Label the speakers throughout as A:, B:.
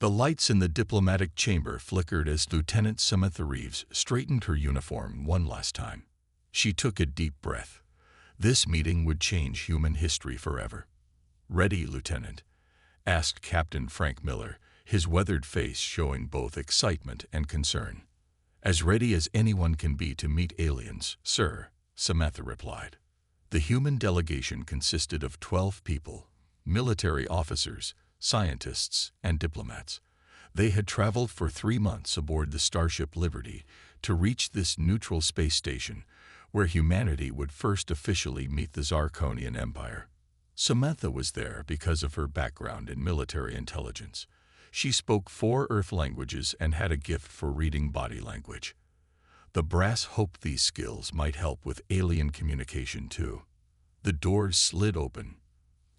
A: The lights in the diplomatic chamber flickered as Lieutenant Samantha Reeves straightened her uniform one last time. She took a deep breath. This meeting would change human history forever. "Ready, Lieutenant?" asked Captain Frank Miller, his weathered face showing both excitement and concern. "As ready as anyone can be to meet aliens, sir," Samantha replied. The human delegation consisted of 12 people, military officers, scientists, and diplomats. They had traveled for 3 months aboard the Starship Liberty to reach this neutral space station, where humanity would first officially meet the Zarkonian Empire. Samantha was there because of her background in military intelligence. She spoke 4 Earth languages and had a gift for reading body language. The brass hoped these skills might help with alien communication too. The doors slid open.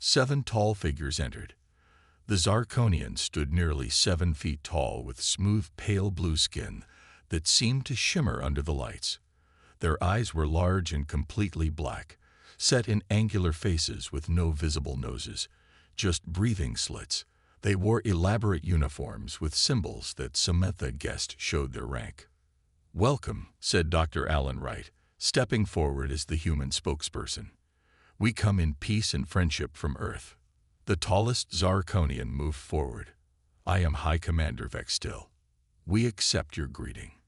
A: 7 tall figures entered. The Zarkonians stood nearly 7 feet tall with smooth pale blue skin that seemed to shimmer under the lights. Their eyes were large and completely black, set in angular faces with no visible noses, just breathing slits. They wore elaborate uniforms with symbols that Samantha guessed showed their rank. "Welcome," said Dr. Alan Wright, stepping forward as the human spokesperson. "We come in peace and friendship from Earth." The tallest Zarkonian moved forward. "I am High Commander Vextil. We accept your greeting."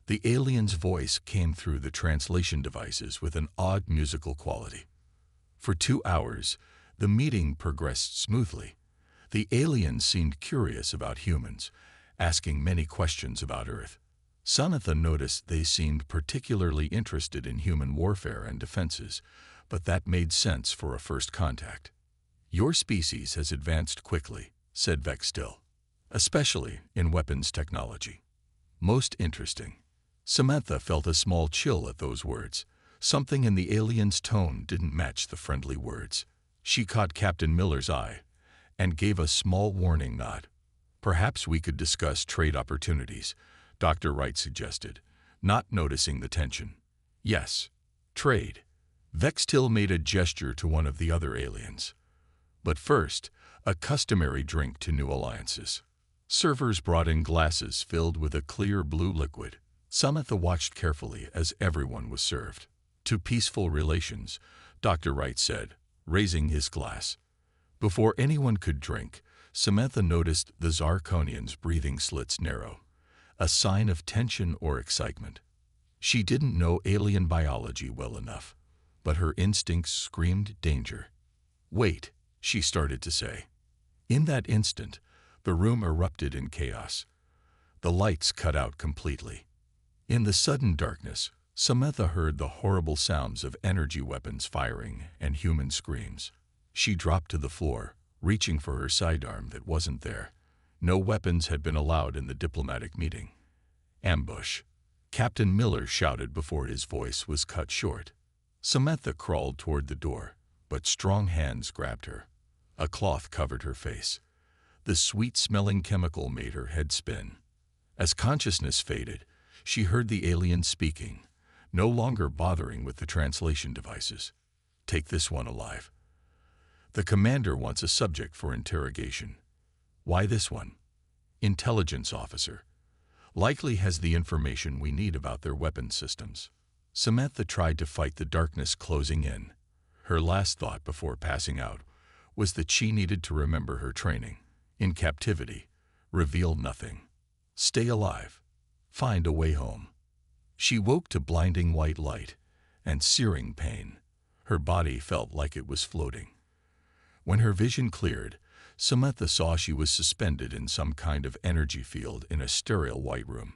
A: The alien's voice came through the translation devices with an odd musical quality. For 2 hours, the meeting progressed smoothly. The aliens seemed curious about humans, asking many questions about Earth. Samantha noticed they seemed particularly interested in human warfare and defenses, but that made sense for a first contact. "Your species has advanced quickly," said Vextil, "especially in weapons technology. Most interesting." Samantha felt a small chill at those words. Something in the alien's tone didn't match the friendly words. She caught Captain Miller's eye and gave a small warning nod. "Perhaps we could discuss trade opportunities," Dr. Wright suggested, not noticing the tension. "Yes, trade." Vextil made a gesture to one of the other aliens. "But first, a customary drink to new alliances." Servers brought in glasses filled with a clear blue liquid. Samantha watched carefully as everyone was served. "To peaceful relations," Dr. Wright said, raising his glass. Before anyone could drink, Samantha noticed the Zarkonian's breathing slits narrow, a sign of tension or excitement. She didn't know alien biology well enough, but her instincts screamed danger. "Wait," she started to say. In that instant, the room erupted in chaos. The lights cut out completely. In the sudden darkness, Samantha heard the horrible sounds of energy weapons firing and human screams. She dropped to the floor, reaching for her sidearm that wasn't there. No weapons had been allowed in the diplomatic meeting. "Ambush!" Captain Miller shouted before his voice was cut short. Samantha crawled toward the door, but strong hands grabbed her. A cloth covered her face. The sweet-smelling chemical made her head spin. As consciousness faded, she heard the alien speaking, no longer bothering with the translation devices. "Take this one alive. The commander wants a subject for interrogation." "Why this one?" "Intelligence officer. Likely has the information we need about their weapon systems." Samantha tried to fight the darkness closing in. Her last thought before passing out was that she needed to remember her training. In captivity, reveal nothing. Stay alive. Find a way home. She woke to blinding white light and searing pain. Her body felt like it was floating. When her vision cleared, Samantha saw she was suspended in some kind of energy field in a sterile white room.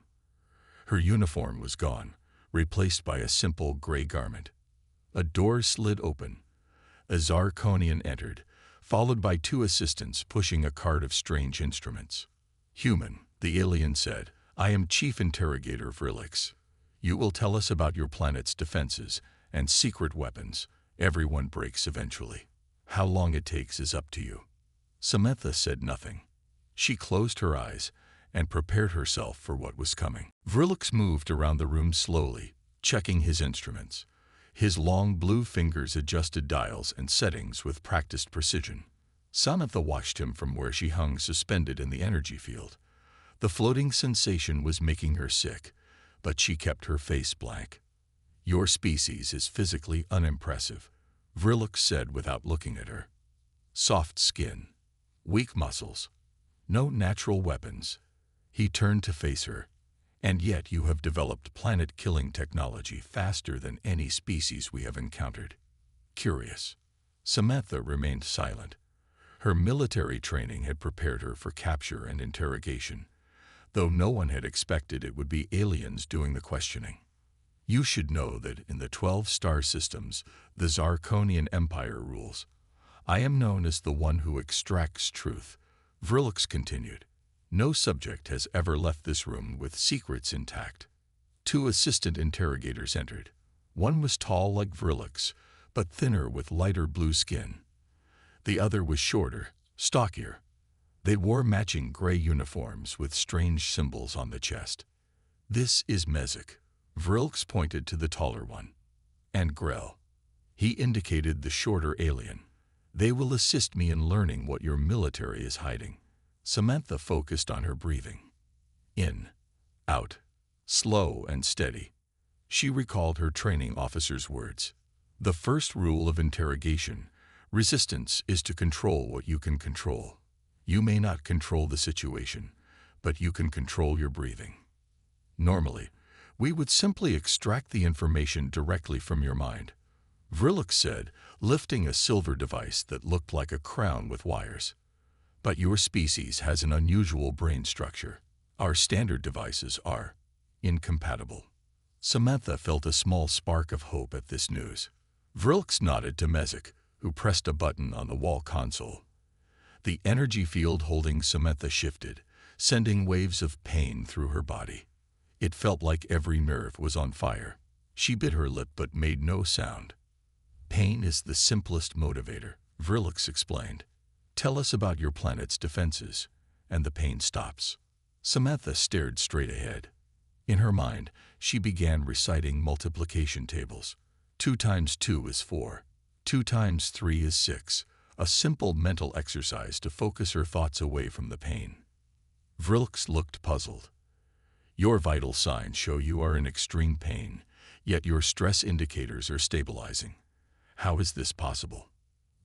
A: Her uniform was gone, replaced by a simple gray garment. A door slid open. A Zarkonian entered, followed by 2 assistants pushing a cart of strange instruments. "Human," the alien said, "I am Chief Interrogator Vrilix. You will tell us about your planet's defenses and secret weapons. Everyone breaks eventually. How long it takes is up to you." Samantha said nothing. She closed her eyes and prepared herself for what was coming. Vrilix moved around the room slowly, checking his instruments. His long blue fingers adjusted dials and settings with practiced precision. Samantha watched him from where she hung suspended in the energy field. The floating sensation was making her sick, but she kept her face blank. "Your species is physically unimpressive," Vrillix said without looking at her. "Soft skin, weak muscles, no natural weapons." He turned to face her. "And yet you have developed planet-killing technology faster than any species we have encountered." Curious. Samantha remained silent. Her military training had prepared her for capture and interrogation, though no one had expected it would be aliens doing the questioning. "You should know that in the 12 star systems, the Zarkonian Empire rules. I am known as the one who extracts truth," Vrillix continued. "No subject has ever left this room with secrets intact." 2 assistant interrogators entered. One was tall like Vrillix, but thinner with lighter blue skin. The other was shorter, stockier. They wore matching gray uniforms with strange symbols on the chest. "This is Mezek," Vrillix pointed to the taller one. "And Grell." He indicated the shorter alien. "They will assist me in learning what your military is hiding." Samantha focused on her breathing. In, out, slow and steady. She recalled her training officer's words. "The first rule of interrogation, resistance, is to control what you can control. You may not control the situation, but you can control your breathing. Normally, we would simply extract the information directly from your mind," Vrillix said, lifting a silver device that looked like a crown with wires. "But your species has an unusual brain structure. Our standard devices are incompatible." Samantha felt a small spark of hope at this news. Vrillix nodded to Mezek, who pressed a button on the wall console. The energy field holding Samantha shifted, sending waves of pain through her body. It felt like every nerve was on fire. She bit her lip but made no sound. "Pain is the simplest motivator," Vrillix explained. "Tell us about your planet's defenses," and the pain stops. Samantha stared straight ahead. In her mind, she began reciting multiplication tables. 2 times 2 is 4. 2 times 3 is 6. A simple mental exercise to focus her thoughts away from the pain. Vrillix looked puzzled. "Your vital signs show you are in extreme pain, yet your stress indicators are stabilizing. How is this possible?"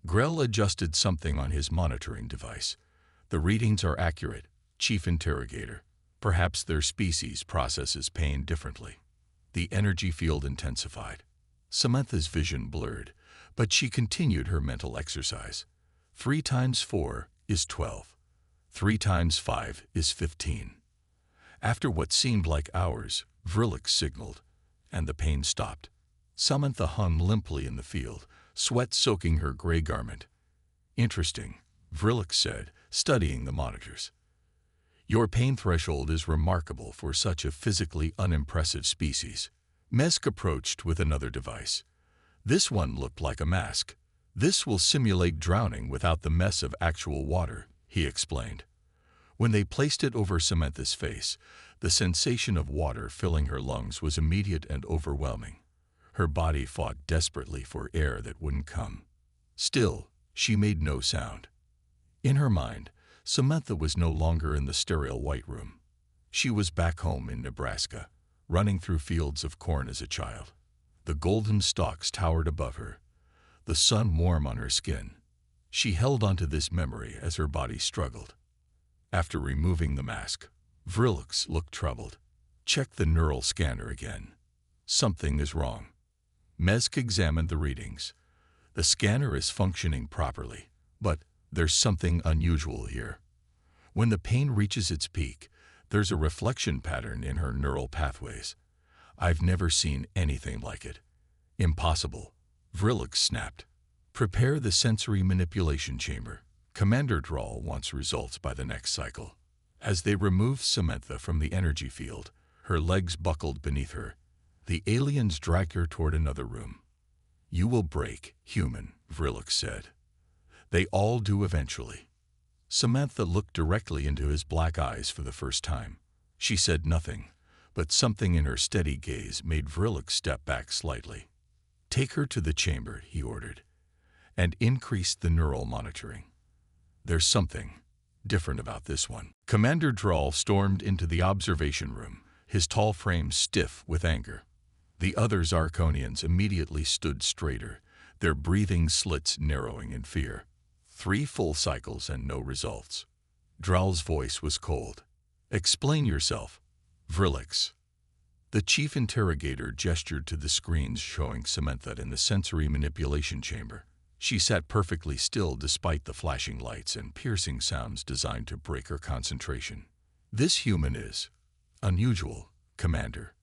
A: Grell adjusted something on his monitoring device. "The readings are accurate, Chief Interrogator. Perhaps their species processes pain differently." The energy field intensified. Samantha's vision blurred, but she continued her mental exercise. 3 times 4 is 12. 3 times 5 is 15. After what seemed like hours, Vrillix signaled, and the pain stopped. Samantha hung limply in the field, sweat soaking her gray garment. "Interesting," Vrillix said, studying the monitors. "Your pain threshold is remarkable for such a physically unimpressive species." Mezek approached with another device. This one looked like a mask. "This will simulate drowning without the mess of actual water," he explained. When they placed it over Samantha's face, the sensation of water filling her lungs was immediate and overwhelming. Her body fought desperately for air that wouldn't come. Still, she made no sound. In her mind, Samantha was no longer in the sterile white room. She was back home in Nebraska, running through fields of corn as a child. The golden stalks towered above her, the sun warm on her skin. She held onto this memory as her body struggled. After removing the mask, Vrillix looked troubled. "Check the neural scanner again. Something is wrong." Mezek examined the readings. "The scanner is functioning properly, but there's something unusual here. When the pain reaches its peak, there's a reflection pattern in her neural pathways. I've never seen anything like it." "Impossible," Vrillix snapped. "Prepare the sensory manipulation chamber. Commander Drall wants results by the next cycle." As they removed Samantha from the energy field, her legs buckled beneath her. The aliens dragged her toward another room. "You will break, human," Vrillix said. "They all do eventually." Samantha looked directly into his black eyes for the first time. She said nothing, but something in her steady gaze made Vrillix step back slightly. "Take her to the chamber," he ordered, "and increase the neural monitoring." There's something different about this one. Commander Drall stormed into the observation room, his tall frame stiff with anger. The other Zarkonians immediately stood straighter, their breathing slits narrowing in fear. 3 full cycles and no results. Drall's voice was cold. "Explain yourself, Vrillix." The chief interrogator gestured to the screens showing Samantha in the sensory manipulation chamber. She sat perfectly still despite the flashing lights and piercing sounds designed to break her concentration. "This human is unusual, Commander.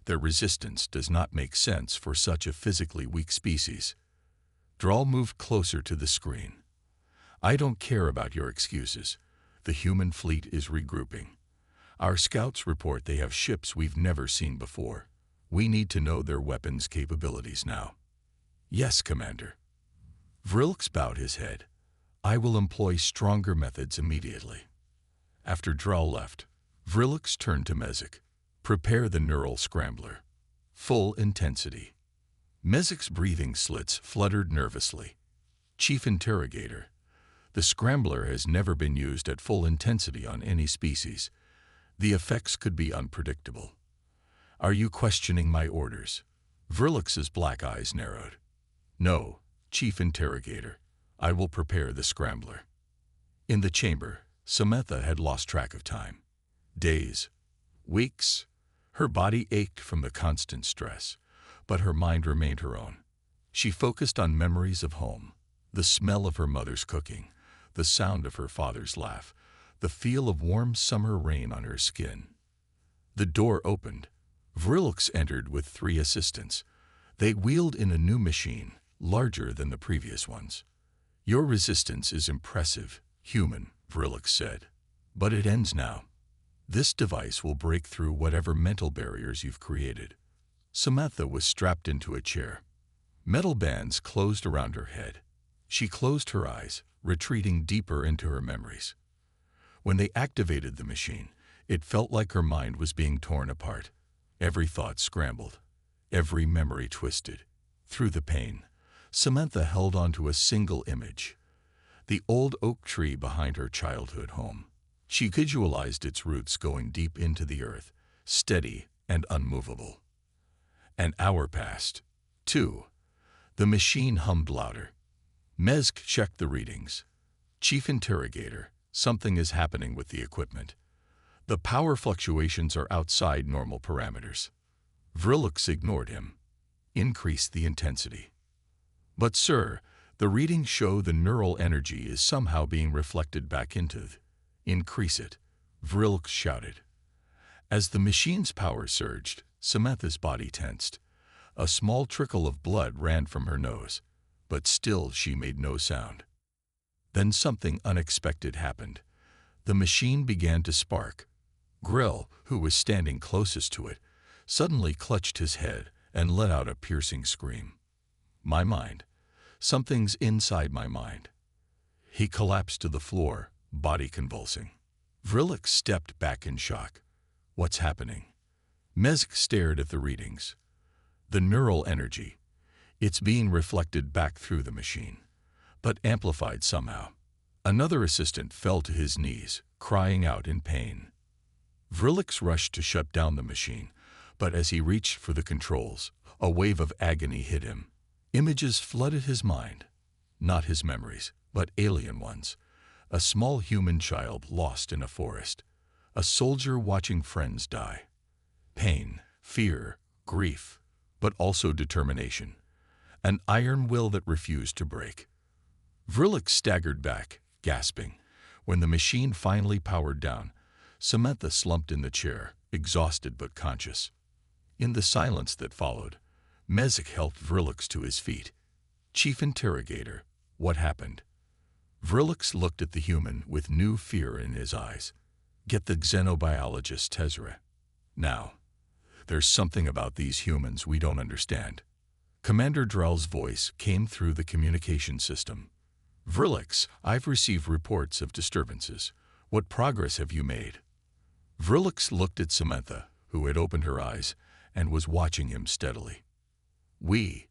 A: Their resistance does not make sense for such a physically weak species." Drall moved closer to the screen. "I don't care about your excuses. The human fleet is regrouping. Our scouts report they have ships we've never seen before. We need to know their weapons capabilities now." "Yes, Commander." Vrillix bowed his head. "I will employ stronger methods immediately." After Drall left, Vrillix turned to Mezek. "Prepare the neural scrambler. Full intensity." Mezek's breathing slits fluttered nervously. "Chief Interrogator, the scrambler has never been used at full intensity on any species. The effects could be unpredictable." "Are you questioning my orders?" Vrillix's black eyes narrowed. "No, Chief Interrogator. I will prepare the scrambler." In the chamber, Samantha had lost track of time. Days, weeks. Her body ached from the constant stress, but her mind remained her own. She focused on memories of home, the smell of her mother's cooking, the sound of her father's laugh, the feel of warm summer rain on her skin. The door opened. Vrillix entered with 3 assistants. They wheeled in a new machine, larger than the previous ones. "Your resistance is impressive, human," Vrillix said. "But it ends now. This device will break through whatever mental barriers you've created." Samantha was strapped into a chair. Metal bands closed around her head. She closed her eyes, retreating deeper into her memories. When they activated the machine, it felt like her mind was being torn apart. Every thought scrambled, every memory twisted. Through the pain, Samantha held on to a single image: the old oak tree behind her childhood home. She visualized its roots going deep into the earth, steady and unmovable. An hour passed. 2. The machine hummed louder. Mezek checked the readings. "Chief Interrogator, something is happening with the equipment. The power fluctuations are outside normal parameters." Vrillix ignored him. "Increase the intensity." "But sir, the readings show the neural energy is somehow being reflected back into the—" "Increase it," Vrillix shouted. As the machine's power surged, Samantha's body tensed. A small trickle of blood ran from her nose, but still she made no sound. Then something unexpected happened. The machine began to spark. Grill, who was standing closest to it, suddenly clutched his head and let out a piercing scream. "My mind. Something's inside my mind." He collapsed to the floor, body convulsing. Vrillix stepped back in shock. "What's happening?" Mezek stared at the readings. "The neural energy. It's being reflected back through the machine, but amplified somehow." Another assistant fell to his knees, crying out in pain. Vrillix rushed to shut down the machine, but as he reached for the controls, a wave of agony hit him. Images flooded his mind. Not his memories, but alien ones. A small human child lost in a forest. A soldier watching friends die. Pain, fear, grief, but also determination. An iron will that refused to break. Vrillix staggered back, gasping. When the machine finally powered down, Samantha slumped in the chair, exhausted but conscious. In the silence that followed, Mezek helped Vrillix to his feet. "Chief Interrogator, what happened?" Vrillix looked at the human with new fear in his eyes. "Get the xenobiologist Tezra. Now. There's something about these humans we don't understand." Commander Drall's voice came through the communication system. "Vrillix, I've received reports of disturbances. What progress have you made?" Vrillix looked at Samantha, who had opened her eyes and was watching him steadily. "We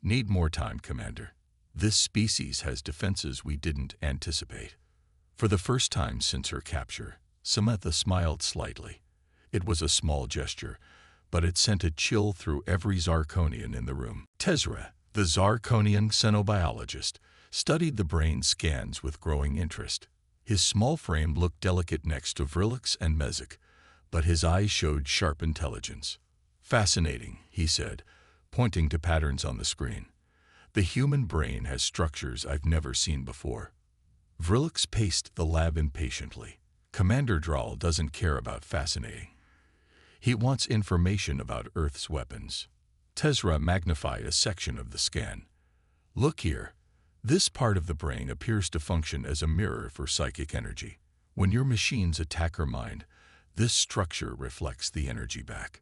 A: need more time, Commander. This species has defenses we didn't anticipate." For the first time since her capture, Samantha smiled slightly. It was a small gesture, but it sent a chill through every Zarkonian in the room. Tezra, the Zarkonian xenobiologist, studied the brain scans with growing interest. His small frame looked delicate next to Vrillix and Mezek, but his eyes showed sharp intelligence. "Fascinating," he said, pointing to patterns on the screen. "The human brain has structures I've never seen before." Vrillix paced the lab impatiently. "Commander Draal doesn't care about fascinating. He wants information about Earth's weapons." Tezra magnified a section of the scan. "Look here. This part of the brain appears to function as a mirror for psychic energy. When your machines attack her mind, this structure reflects the energy back."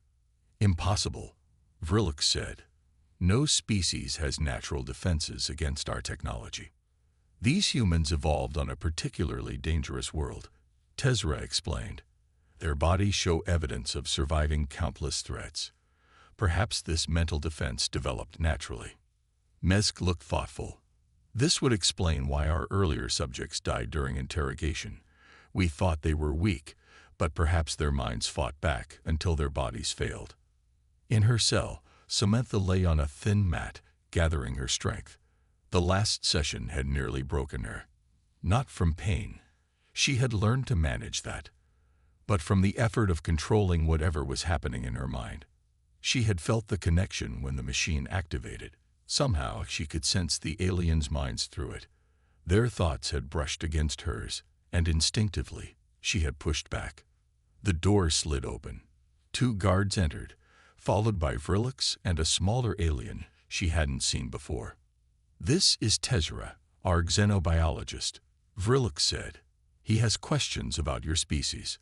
A: "Impossible," Vrillix said. "No species has natural defenses against our technology. These humans evolved on a particularly dangerous world," Tezra explained. "Their bodies show evidence of surviving countless threats. Perhaps this mental defense developed naturally." Mezek looked thoughtful. "This would explain why our earlier subjects died during interrogation. We thought they were weak, but perhaps their minds fought back until their bodies failed." In her cell, Samantha lay on a thin mat, gathering her strength. The last session had nearly broken her. Not from pain. She had learned to manage that. But from the effort of controlling whatever was happening in her mind. She had felt the connection when the machine activated. Somehow she could sense the aliens' minds through it. Their thoughts had brushed against hers, and instinctively she had pushed back. The door slid open. 2 guards entered, followed by Vrillix and a smaller alien she hadn't seen before. "This is Tezra, our xenobiologist," Vrillix said. "He has questions about your species."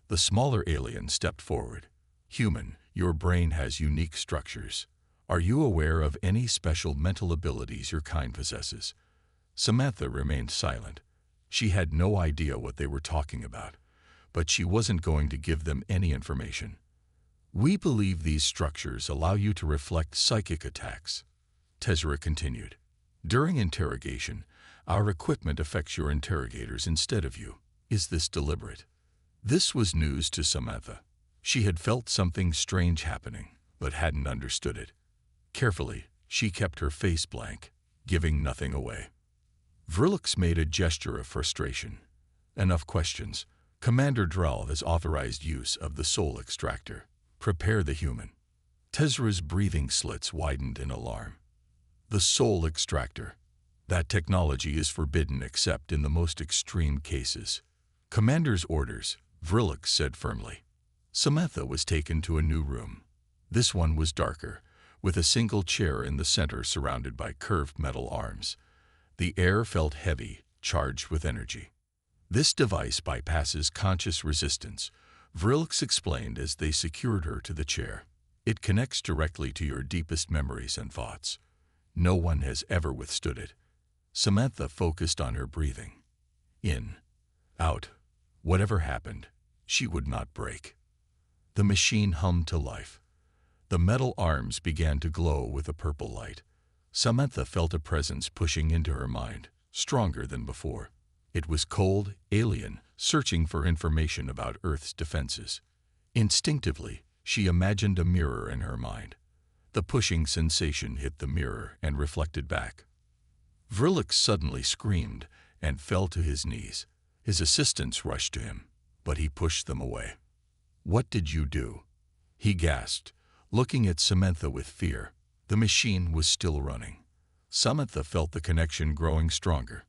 A: The smaller alien stepped forward. "Human, your brain has unique structures. Are you aware of any special mental abilities your kind possesses?" Samantha remained silent. She had no idea what they were talking about, but she wasn't going to give them any information. "We believe these structures allow you to reflect psychic attacks," Tezra continued. "During interrogation, our equipment affects your interrogators instead of you. Is this deliberate?" This was news to Samantha. She had felt something strange happening, but hadn't understood it. Carefully, she kept her face blank, giving nothing away. Vrillix made a gesture of frustration. "Enough questions. Commander Draal has authorized use of the soul extractor. Prepare the human." Tezra's breathing slits widened in alarm. "The soul extractor. That technology is forbidden except in the most extreme cases." "Commander's orders," Vrillix said firmly. Samantha was taken to a new room. This one was darker, with a single chair in the center surrounded by curved metal arms. The air felt heavy, charged with energy. "This device bypasses conscious resistance," Vrillix explained as they secured her to the chair. "It connects directly to your deepest memories and thoughts. No one has ever withstood it." Samantha focused on her breathing. In, out, whatever happened, she would not break. The machine hummed to life. The metal arms began to glow with a purple light. Samantha felt a presence pushing into her mind, stronger than before. It was cold, alien, searching for information about Earth's defenses. Instinctively, she imagined a mirror in her mind. The pushing sensation hit the mirror and reflected back. Vrillix suddenly screamed and fell to his knees. His assistants rushed to him, but he pushed them away. "What did you do?" he gasped, looking at Samantha with fear. The machine was still running. Samantha felt the connection growing stronger.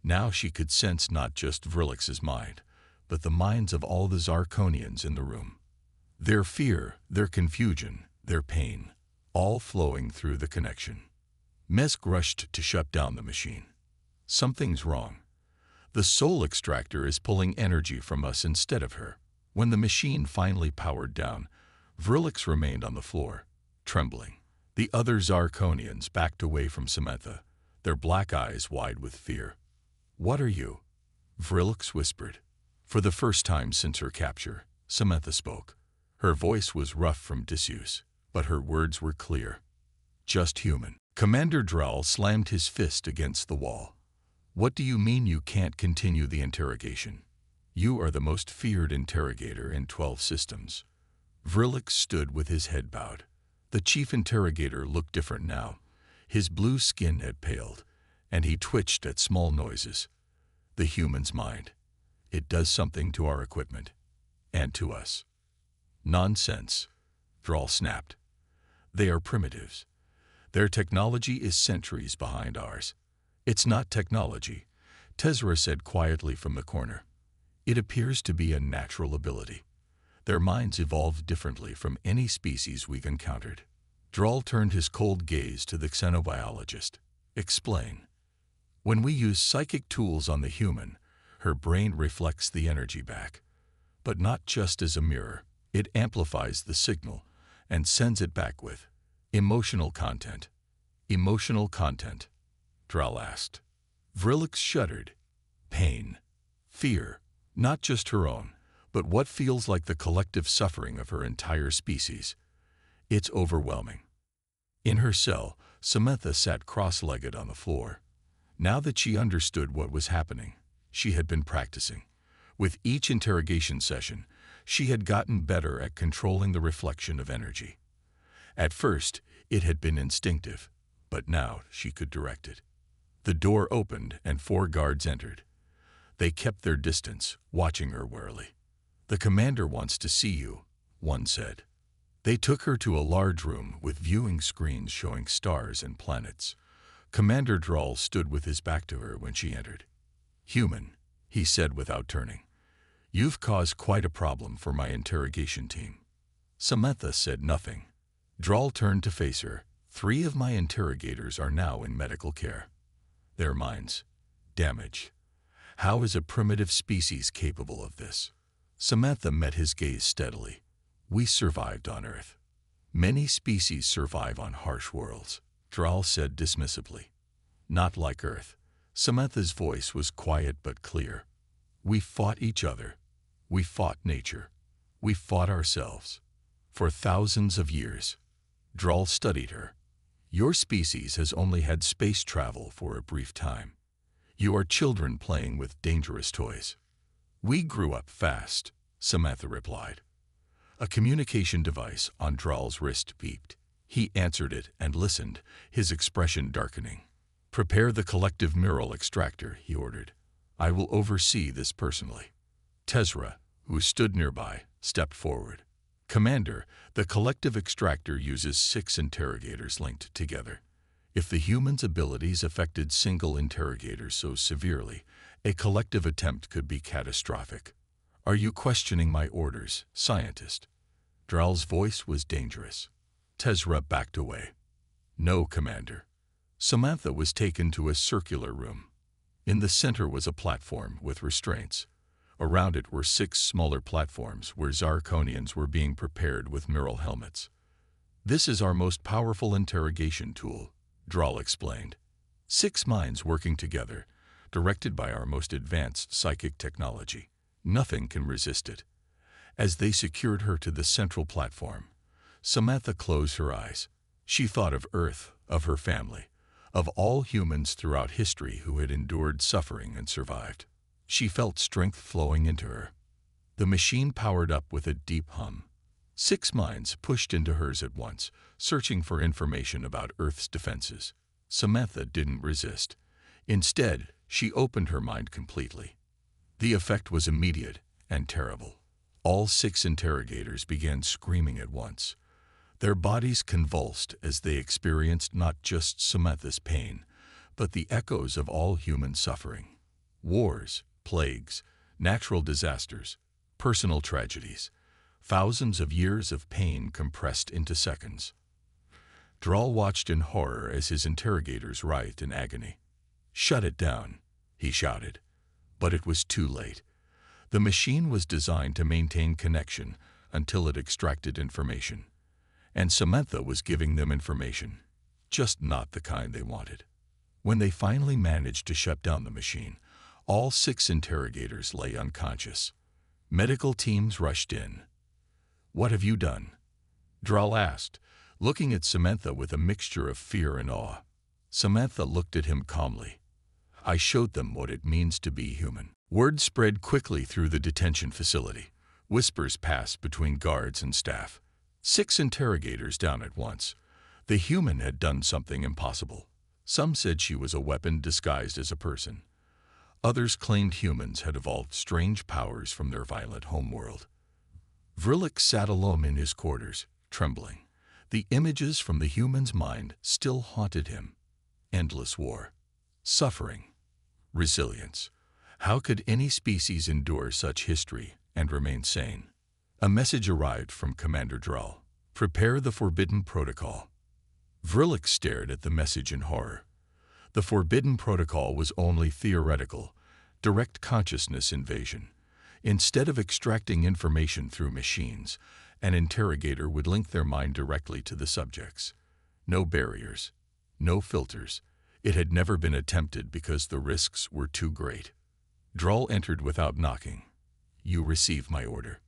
A: Now she could sense not just Vrillix's mind, but the minds of all the Zarkonians in the room. Their fear, their confusion, their pain, all flowing through the connection. Mezek rushed to shut down the machine. "Something's wrong. The soul extractor is pulling energy from us instead of her." When the machine finally powered down, Vrillix remained on the floor, trembling. The other Zarkonians backed away from Samantha, their black eyes wide with fear. "What are you?" Vrillix whispered. For the first time since her capture, Samantha spoke. Her voice was rough from disuse, but her words were clear. "Just human." Commander Draal slammed his fist against the wall. What do you mean you can't continue the interrogation? You are the most feared interrogator in 12 systems. Vrilic stood with his head bowed. The chief interrogator looked different now. His blue skin had paled, and he twitched at small noises. The human's mind. It does something to our equipment. And to us. Nonsense, Thrall snapped. They are primitives. Their technology is centuries behind ours. It's not technology, Tezra said quietly from the corner. It appears to be a natural ability. Their minds evolved differently from any species we've encountered. Thrall turned his cold gaze to the xenobiologist. Explain. When we use psychic tools on the human, her brain reflects the energy back. But not just as a mirror. It amplifies the signal and sends it back with emotional content. Emotional content, Thrall asked. Vrilic shuddered. Pain. Fear. Not just her own, but what feels like the collective suffering of her entire species. It's overwhelming. In her cell, Samantha sat cross-legged on the floor. Now that she understood what was happening, she had been practicing. With each interrogation session, she had gotten better at controlling the reflection of energy. At first, it had been instinctive, but now she could direct it. The door opened and 4 guards entered. They kept their distance, watching her warily. The commander wants to see you, one said. They took her to a large room with viewing screens showing stars and planets. Commander Thrall stood with his back to her when she entered. Human, he said without turning. You've caused quite a problem for my interrogation team. Samantha said nothing. Thrall turned to face her. 3 of my interrogators are now in medical care. Their minds. Damage. How is a primitive species capable of this? Samantha met his gaze steadily. We survived on Earth. Many species survive on harsh worlds, Thrall said dismissively. Not like Earth. Samantha's voice was quiet but clear. We fought each other. We fought nature. We fought ourselves. For thousands of years. Thrall studied her. Your species has only had space travel for a brief time. You are children playing with dangerous toys. We grew up fast, Samantha replied. A communication device on Thrall's wrist beeped. He answered it and listened, his expression darkening. Prepare the collective mineral extractor, he ordered. I will oversee this personally. Tezra, who stood nearby, stepped forward. Commander, the collective extractor uses 6 interrogators linked together. If the human's abilities affected single interrogators so severely, a collective attempt could be catastrophic. Are you questioning my orders, scientist? Thrall's voice was dangerous. Tezra backed away. No, Commander. Samantha was taken to a circular room. In the center was a platform with restraints. Around it were 6 smaller platforms where Zarkonians were being prepared with mural helmets. This is our most powerful interrogation tool, Thrall explained. 6 minds working together, directed by our most advanced psychic technology. Nothing can resist it. As they secured her to the central platform, Samantha closed her eyes. She thought of Earth, of her family, of all humans throughout history who had endured suffering and survived. She felt strength flowing into her. The machine powered up with a deep hum. 6 minds pushed into hers at once, searching for information about Earth's defenses. Samantha didn't resist. Instead, she opened her mind completely. The effect was immediate and terrible. All 6 interrogators began screaming at once. Their bodies convulsed as they experienced not just Samantha's pain, but the echoes of all human suffering. Wars, plagues, natural disasters, personal tragedies, thousands of years of pain compressed into seconds. Thrall watched in horror as his interrogators writhed in agony. Shut it down, he shouted. But it was too late. The machine was designed to maintain connection until it extracted information. And Samantha was giving them information, just not the kind they wanted. When they finally managed to shut down the machine, all 6 interrogators lay unconscious. Medical teams rushed in. What have you done? Thrall asked, looking at Samantha with a mixture of fear and awe. Samantha looked at him calmly. I showed them what it means to be human. Word spread quickly through the detention facility. Whispers passed between guards and staff. 6 interrogators down at once. The human had done something impossible. Some said she was a weapon disguised as a person. Others claimed humans had evolved strange powers from their violent homeworld. Vrlik sat alone in his quarters, trembling. The images from the human's mind still haunted him. Endless war, suffering, resilience. How could any species endure such history and remain sane? A message arrived from Commander Drall. Prepare the Forbidden Protocol. Vrlik stared at the message in horror. The Forbidden Protocol was only theoretical, direct consciousness invasion. Instead of extracting information through machines, an interrogator would link their mind directly to the subjects. No barriers, no filters. It had never been attempted because the risks were too great. Drall entered without knocking. You receive my order.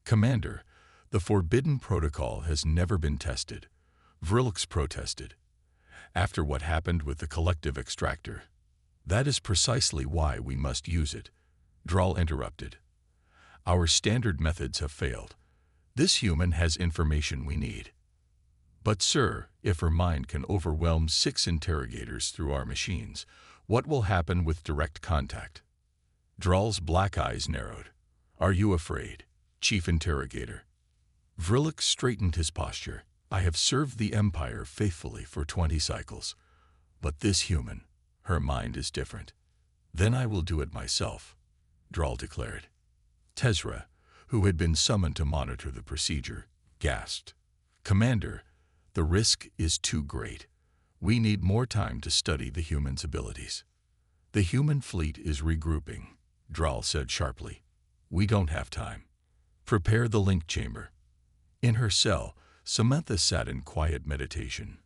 A: Commander, the Forbidden Protocol has never been tested. Vrlik protested. After what happened with the collective extractor. That is precisely why we must use it. Drall interrupted. Our standard methods have failed. This human has information we need. But sir, if her mind can overwhelm 6 interrogators through our machines, what will happen with direct contact? Drall's black eyes narrowed. Are you afraid, Chief Interrogator? Vrlik straightened his posture. I have served the Empire faithfully for 20 cycles. But this human, her mind is different. Then I will do it myself, Drall declared. Tezra, who had been summoned to monitor the procedure, gasped. Commander, the risk is too great. We need more time to study the human's abilities. The human fleet is regrouping, Drall said sharply. We don't have time. Prepare the link chamber. In her cell, Samantha sat in quiet meditation.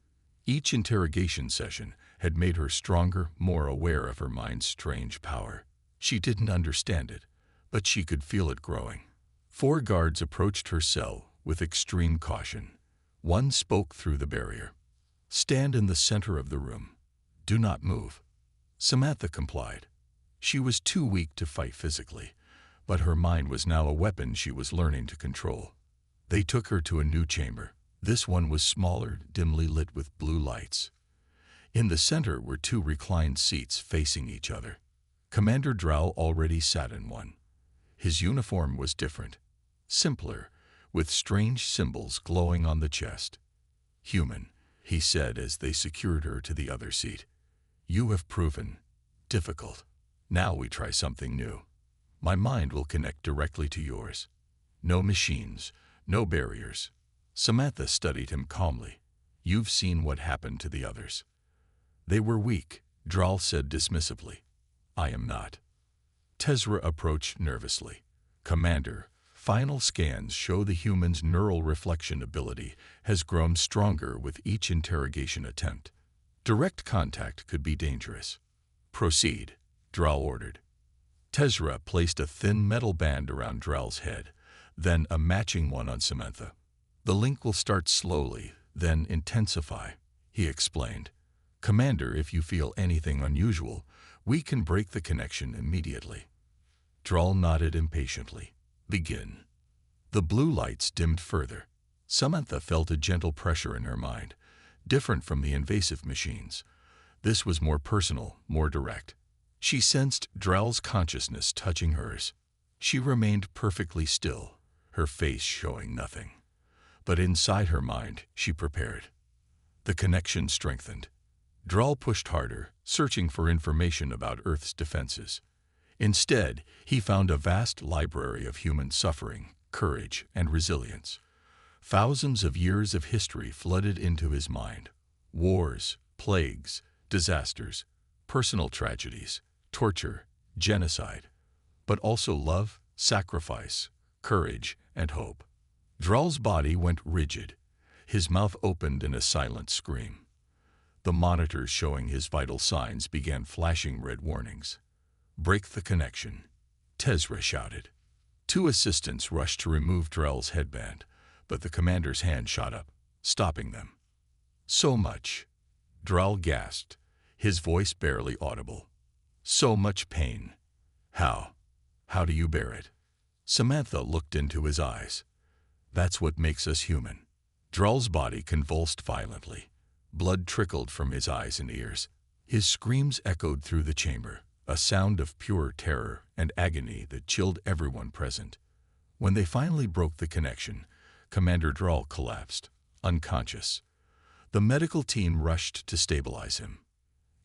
A: Each interrogation session had made her stronger, more aware of her mind's strange power. She didn't understand it, but she could feel it growing. 4 guards approached her cell with extreme caution. One spoke through the barrier. Stand in the center of the room. Do not move. Samantha complied. She was too weak to fight physically, but her mind was now a weapon she was learning to control. They took her to a new chamber. This one was smaller, dimly lit with blue lights. In the center were 2 reclined seats facing each other. Commander Drall already sat in one. His uniform was different, simpler, with strange symbols glowing on the chest. Human, he said as they secured her to the other seat. You have proven difficult. Now we try something new. My mind will connect directly to yours. No machines, no barriers. Samantha studied him calmly. You've seen what happened to the others. They were weak, Drall said dismissively. I am not. Tezra approached nervously. Commander, final scans show the human's neural reflection ability has grown stronger with each interrogation attempt. Direct contact could be dangerous. Proceed, Drall ordered. Tezra placed a thin metal band around Drall's head, then a matching one on Samantha. The link will start slowly, then intensify, he explained. Commander, if you feel anything unusual, we can break the connection immediately. Drall nodded impatiently. Begin. The blue lights dimmed further. Samantha felt a gentle pressure in her mind, different from the invasive machines. This was more personal, more direct. She sensed Drall's consciousness touching hers. She remained perfectly still, her face showing nothing. But inside her mind, she prepared. The connection strengthened. Drall pushed harder, searching for information about Earth's defenses. Instead, he found a vast library of human suffering, courage, and resilience. Thousands of years of history flooded into his mind. Wars, plagues, disasters, personal tragedies, torture, genocide, but also love, sacrifice, courage, and hope. Drall's body went rigid. His mouth opened in a silent scream. The monitors showing his vital signs began flashing red warnings. Break the connection, Tezra shouted. 2 assistants rushed to remove Drall's headband, but the commander's hand shot up, stopping them. So much, Drall gasped, his voice barely audible. So much pain. How? How do you bear it? Samantha looked into his eyes. That's what makes us human. Drell's body convulsed violently. Blood trickled from his eyes and ears. His screams echoed through the chamber, a sound of pure terror and agony that chilled everyone present. When they finally broke the connection, Commander Drell collapsed, unconscious. The medical team rushed to stabilize him.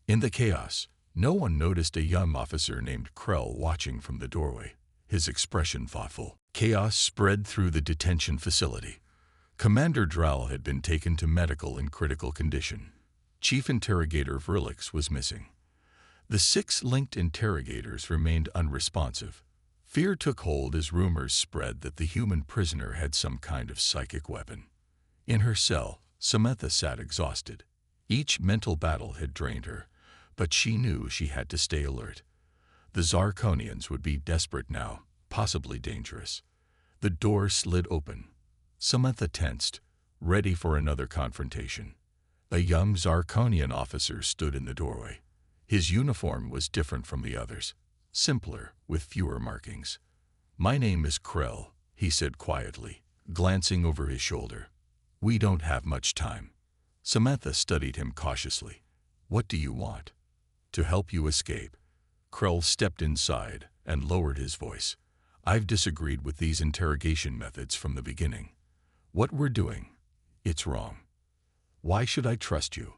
A: In the chaos, no one noticed a young officer named Krell watching from the doorway, his expression thoughtful. Chaos spread through the detention facility. Commander Drell had been taken to medical in critical condition. Chief Interrogator Verlix was missing. The 6 linked interrogators remained unresponsive. Fear took hold as rumors spread that the human prisoner had some kind of psychic weapon. In her cell, Samantha sat exhausted. Each mental battle had drained her, but she knew she had to stay alert. The Zarkonians would be desperate now, possibly dangerous. The door slid open. Samantha tensed, ready for another confrontation. A young Zarkonian officer stood in the doorway. His uniform was different from the others, simpler, with fewer markings. "My name is Krell," he said quietly, glancing over his shoulder. "We don't have much time." Samantha studied him cautiously. "What do you want?" "To help you escape." Krell stepped inside and lowered his voice. "I've disagreed with these interrogation methods from the beginning. What we're doing, it's wrong." "Why should I trust you?"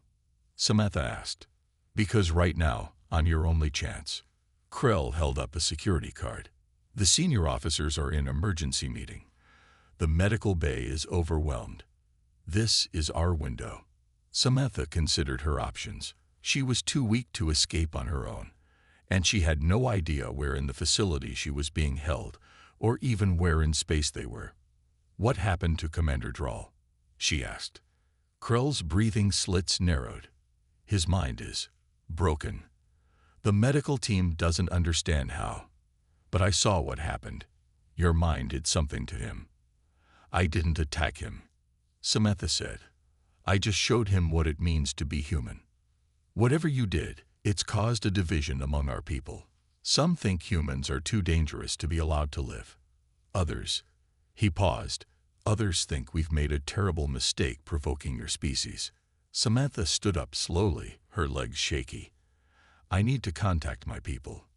A: Samantha asked. "Because right now, I'm your only chance." Krell held up a security card. "The senior officers are in emergency meeting. The medical bay is overwhelmed. This is our window." Samantha considered her options. She was too weak to escape on her own, and she had no idea where in the facility she was being held, or even where in space they were. "What happened to Commander Drell?" she asked. Krell's breathing slits narrowed. "His mind is broken. The medical team doesn't understand how. But I saw what happened. Your mind did something to him." "I didn't attack him," Samantha said. "I just showed him what it means to be human. Whatever you did, it's caused a division among our people. Some think humans are too dangerous to be allowed to live. Others," he paused, "others think we've made a terrible mistake provoking your species." Samantha stood up slowly, her legs shaky. "I need to contact my people.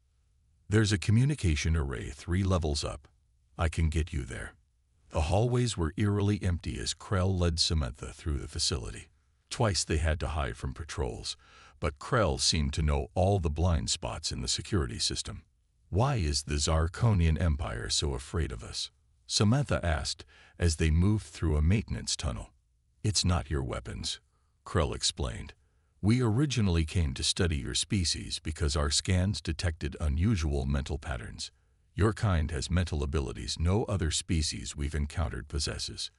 A: There's a communication array 3 levels up. I can get you there." The hallways were eerily empty as Krell led Samantha through the facility. Twice they had to hide from patrols, but Krell seemed to know all the blind spots in the security system. "Why is the Zarkonian Empire so afraid of us?" Samantha asked as they moved through a maintenance tunnel. "It's not your weapons," Krell explained. "We originally came to study your species because our scans detected unusual mental patterns. Your kind has mental abilities no other species we've encountered possesses."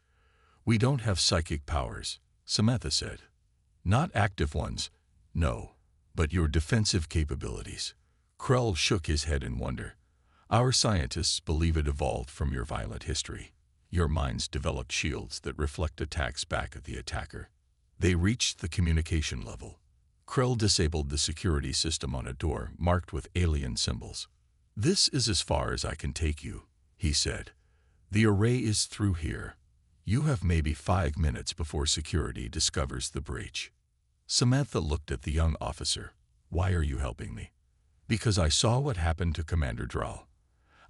A: "We don't have psychic powers," Samantha said. "Not active ones, no, but your defensive capabilities." Krell shook his head in wonder. "Our scientists believe it evolved from your violent history. Your minds developed shields that reflect attacks back at the attacker." They reached the communication level. Krell disabled the security system on a door marked with alien symbols. "This is as far as I can take you," he said. "The array is through here. You have maybe 5 minutes before security discovers the breach." Samantha looked at the young officer. "Why are you helping me?" "Because I saw what happened to Commander Drell.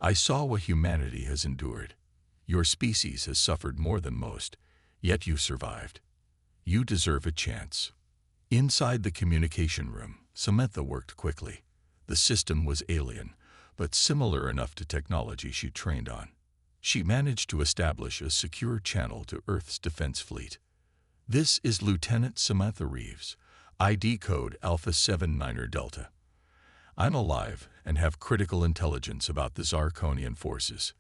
A: I saw what humanity has endured. Your species has suffered more than most, yet you survived. You deserve a chance." Inside the communication room, Samantha worked quickly. The system was alien, but similar enough to technology she trained on. She managed to establish a secure channel to Earth's defense fleet. "This is Lieutenant Samantha Reeves, ID code Alpha 79er Delta. I'm alive and have critical intelligence about the Zarkonian forces."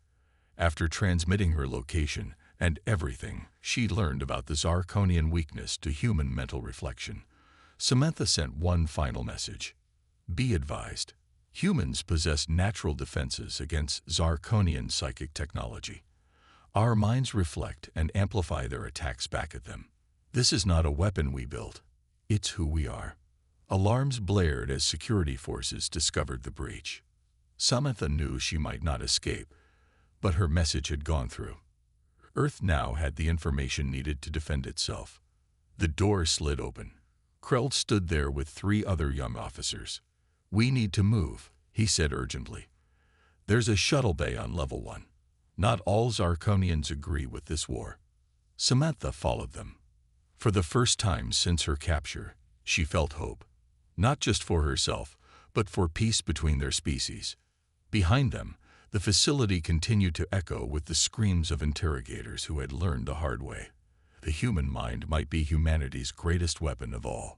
A: After transmitting her location and everything she learned about the Zarkonian weakness to human mental reflection, Samantha sent one final message. "Be advised. Humans possess natural defenses against Zarkonian psychic technology. Our minds reflect and amplify their attacks back at them. This is not a weapon we built. It's who we are. Alarms blared as security forces discovered the breach. Samantha knew she might not escape, but her message had gone through. Earth now had the information needed to defend itself. The door slid open. Krell stood there with 3 other young officers. "We need to move," he said urgently. "There's a shuttle bay on level 1. Not all Zarkonians agree with this war." Samantha followed them. For the first time since her capture, she felt hope. Not just for herself, but for peace between their species. Behind them, the facility continued to echo with the screams of interrogators who had learned the hard way. The human mind might be humanity's greatest weapon of all.